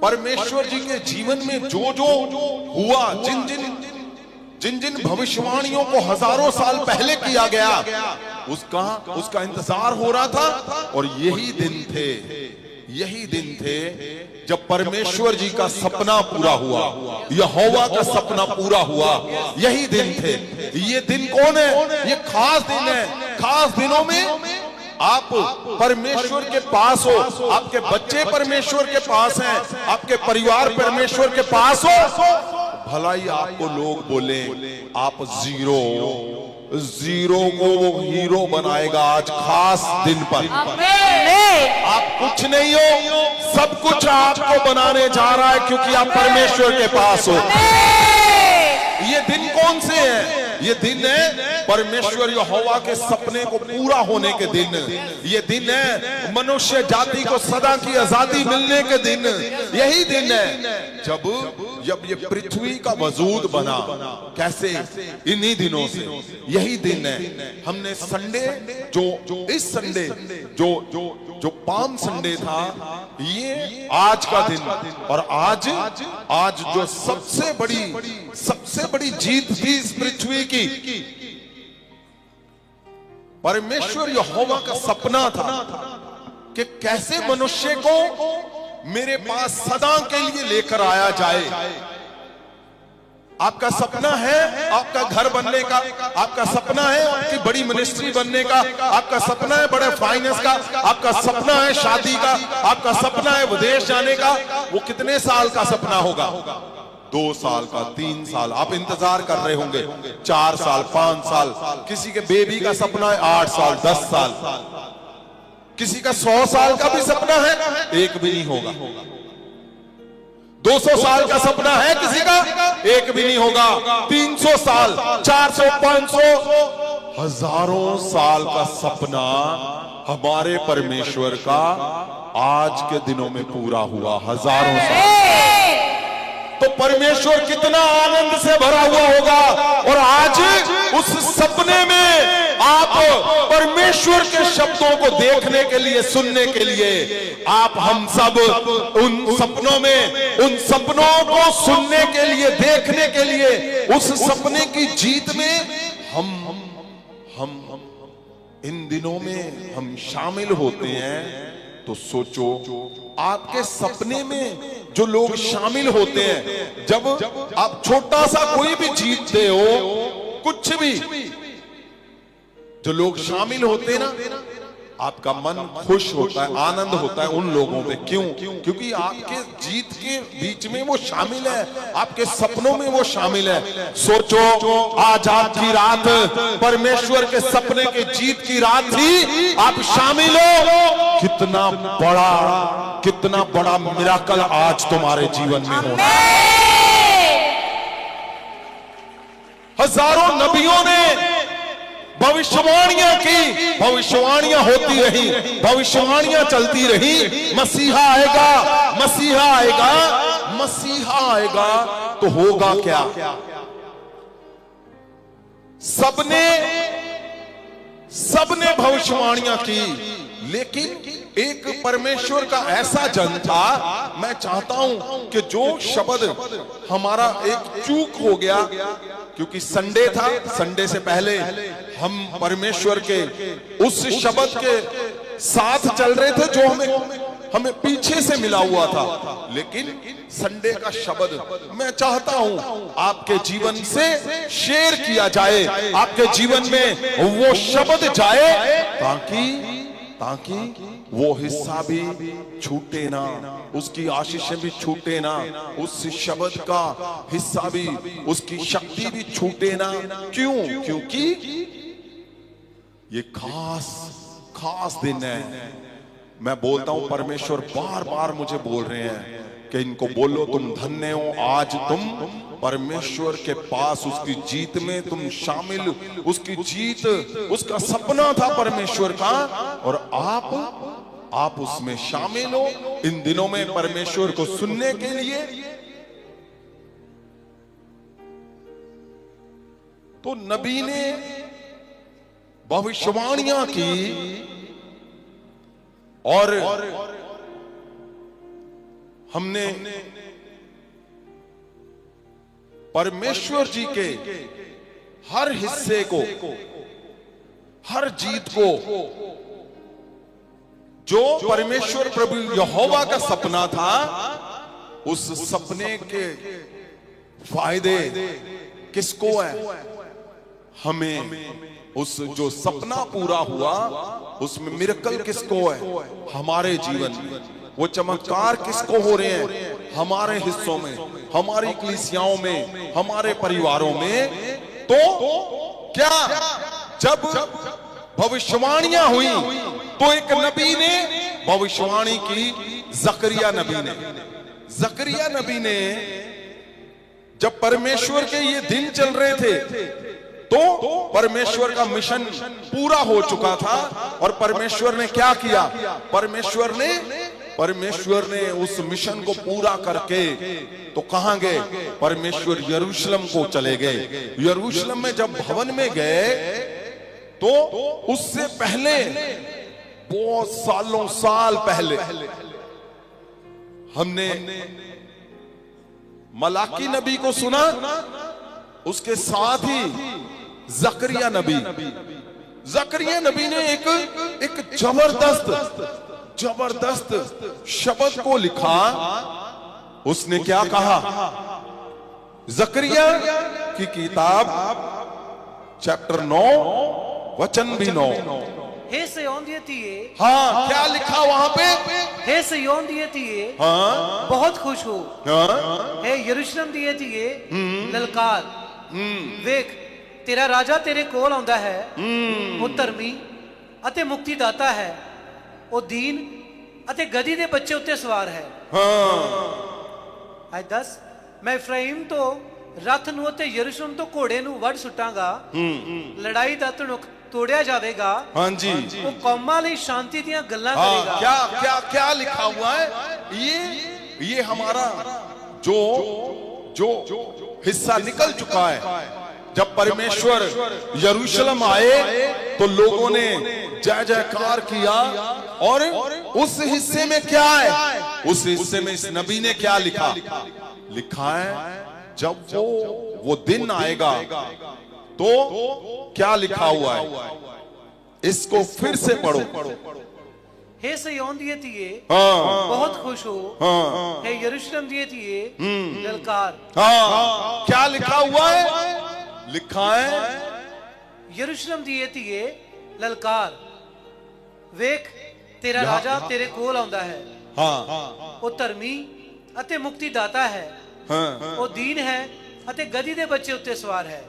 परमेश्वर जी के जीवन में जो जो हुआ, जिन जिन भविष्यवाणियों को हजारों साल पहले किया गया, उसका इंतजार हो रहा था। और यही दिन थे जब परमेश्वर जी का सपना पूरा हुआ, यहोवा का सपना पूरा हुआ। यही दिन थे। ये दिन कौन है? ये खास दिन है। खास दिनों में आप परमेश्वर के पास हो, आपके बच्चे परमेश्वर के पास हैं, आपके परिवार परमेश्वर के पास हो, भला ही आपको लोग बोले आप जीरो को वो हीरो बनाएगा आज खास दिन पर। आप कुछ नहीं हो, सब कुछ आपको बनाने जा रहा है, क्योंकि आप परमेश्वर के पास हो। ये दिन कौन से है? ये दिन है परमेश्वर यहोवा के सपने को पूरा होने के दिन। ये दिन है मनुष्य जाति को सदा की आजादी मिलने के दिन। यही दिन है जब ये पृथ्वी का वजूद बना। कैसे? इन्हीं दिनों से। यही दिन है। हमने संडे जो इस संडे जो पाम संडे था, ये आज का दिन। और आज जो सबसे बड़ी जीत थी इस पृथ्वी की, परमेश्वर यहोवा का सपना था कि कैसे मनुष्य को मेरे पास सदा के लिए लेकर आया जाए। आपका सपना है आपका घर बनने का, आपका सपना है आपकी बड़ी मिनिस्ट्री बनने का, आपका सपना है बड़े फाइनेंस का, आपका सपना है शादी का, आपका सपना है विदेश जाने का। वो कितने साल का सपना होगा? 2 साल का, 3 साल। आप इंतजार कर रहे होंगे 4 साल, 5 साल। किसी के बेबी का सपना है 8 साल, 10 साल। किसी का 100 साल का भी सपना है, एक भी नहीं होगा। 200 साल का सपना है किसी का, एक भी नहीं होगा। 300 साल, 400, 500, हजारों साल का सपना हमारे परमेश्वर का आज के दिनों में पूरा हुआ। हजारों साल। तो परमेश्वर कितना आनंद से भरा हुआ होगा। और आज उस सपने में आप परमेश्वर के शब्दों को देखने के लिए, सुनने के लिए, आप हम सब उन सपनों को सुनने के लिए, देखने के लिए, उस सपने की जीत में हम इन दिनों में हम शामिल होते हैं। तो सोचो, आपके सपने में जो लोग शामिल होते हैं, जब आप छोटा सा कोई भी जीतते हो, कुछ भी, जो लोग शामिल होते हैं ना, आपका मन खुश होता है, आनंद होता है उन लोगों पे। क्यों? क्योंकि आपके जीत के बीच में वो शामिल है, आपके सपनों में वो शामिल है। सोचो, आज आपकी रात परमेश्वर के सपने के जीत की रात थी, आप शामिल हो। कितना बड़ा मिराकल आज तुम्हारे जीवन में हो। हजारों नबियों ने भविष्यवाणियां की, भविष्यवाणियां होती रही, भविष्यवाणियां चलती रही। मसीहा आएगा, मसीहा आएगा, मसीहा आएगा। तो होगा क्या? सबने भविष्यवाणियां की, लेकिन एक परमेश्वर का ऐसा जन था। मैं चाहता हूं कि जो शब्द हमारा एक चूक हो गया, क्योंकि संडे था, संडे से पहले हम परमेश्वर के उस शब्द के साथ चल रहे थे जो हमें पीछे से मिला हुआ था। लेकिन संडे का शब्द मैं चाहता हूं आपके जीवन से शेयर किया जाए, आपके जीवन में वो शब्द जाए, ताकि वो हिस्सा भी छूटे ना, उसकी आशीषें भी छूटे ना, उस शब्द का हिस्सा भी, उसकी शक्ति भी छूटे ना। क्यों? क्योंकि ये खास दिन है। मैं बोलता हूं, परमेश्वर बार बार मुझे बोल रहे हैं कि इनको बोलो तुम धन्य हो, आज तुम परमेश्वर के पास उसकी जीत में तुम शामिल। उसकी जीत, उसका सपना था परमेश्वर का, और आप उसमें शामिल हो। इन दिनों में परमेश्वर को सुनने के लिए तो नबी ने भविष्यवाणियां की, और हमने परमेश्वर जी के हर हिस्से को, हर जीत को, जो परमेश्वर प्रभु यहोवा का सपना था, उस सपने के फायदे किसको है? हमें। उस जो सपना पूरा हुआ उसमें मिरेकल किसको है? हमारे जीवन में। वो चमत्कार किसको हो रहे हैं? हमारे हिस्सों में, हमारी कलीसियाओं में, हमारे परिवारों में। तो क्या जब भविष्यवाणियां हुई तो एक नबी ने भविष्यवाणी की, जकरिया नबी ने। जकरिया नबी ने जब परमेश्वर के ये दिन चल रहे थे तो परमेश्वर का मिशन पूरा हो चुका था। और परमेश्वर ने क्या किया? परमेश्वर ने उस मिशन को पूरा करके तो कहां गए? परमेश्वर यरूशलेम को चले गए। यरूशलेम में जब भवन में गए तो उससे पहले, बहुत साल पहले, हमने मलाकी नबी को सुना, उसके साथ ही जकरिया नबी ने एक जबरदस्त शब्द को लिखा। उसने क्या कहा? जकरिया की किताब चैप्टर 9 वचन भी 9। हे सिय्योन दियतिए। हाँ, क्या लिखा वहां पे? हे सिय्योन दियतिए, हाँ, बहुत खुश हो। हाँ, हे यरूशलेम दियतिए, ललकार। वेख, तेरा राजा तेरे कोल आंदा है। वो धर्मी अते मुक्तिदाता है। वो दीन अते गधी दे बच्चे उत्ते सवार है। आज 10, मैं इफ्राइम तो रथ नूं अते यरूशलेम तो घोड़े नूं वड़ सुटांगा। लड़ाई दा धनुख तोड़िया जाएगा। हाँ जी। वो कौमां लई शांति दियां गल्लां हाँ, करेगा। क्या क्या क्या लिखा हुआ है? ये हमारा जो हिस्सा निकल चुका है। जब परमेश्वर यरूशलेम आए तो लोगों ने जय जयकार किया। और उस हिस्से में क्या है? उस हिस्से में इस नबी ने क्या लिखा है? जब वो दिन आएगा तो क्या लिखा हुआ है? इसको फिर से पढ़ो। हे सिय्योन दियतिए, हाँ, बहुत खुश हो। हाँ, हे यरूशलेम दियतिए, ललकार। हाँ, क्या लिखा हुआ है? लिखा है यरूशलेम दियतिए, ललकार। वेख, तेरा राजा तेरे कोल आंदा है। हाँ, वो धर्मी अते मुक्तिदाता है। हाँ, वो दीन है अते गधी दे बच्चे उत्ते सवार है।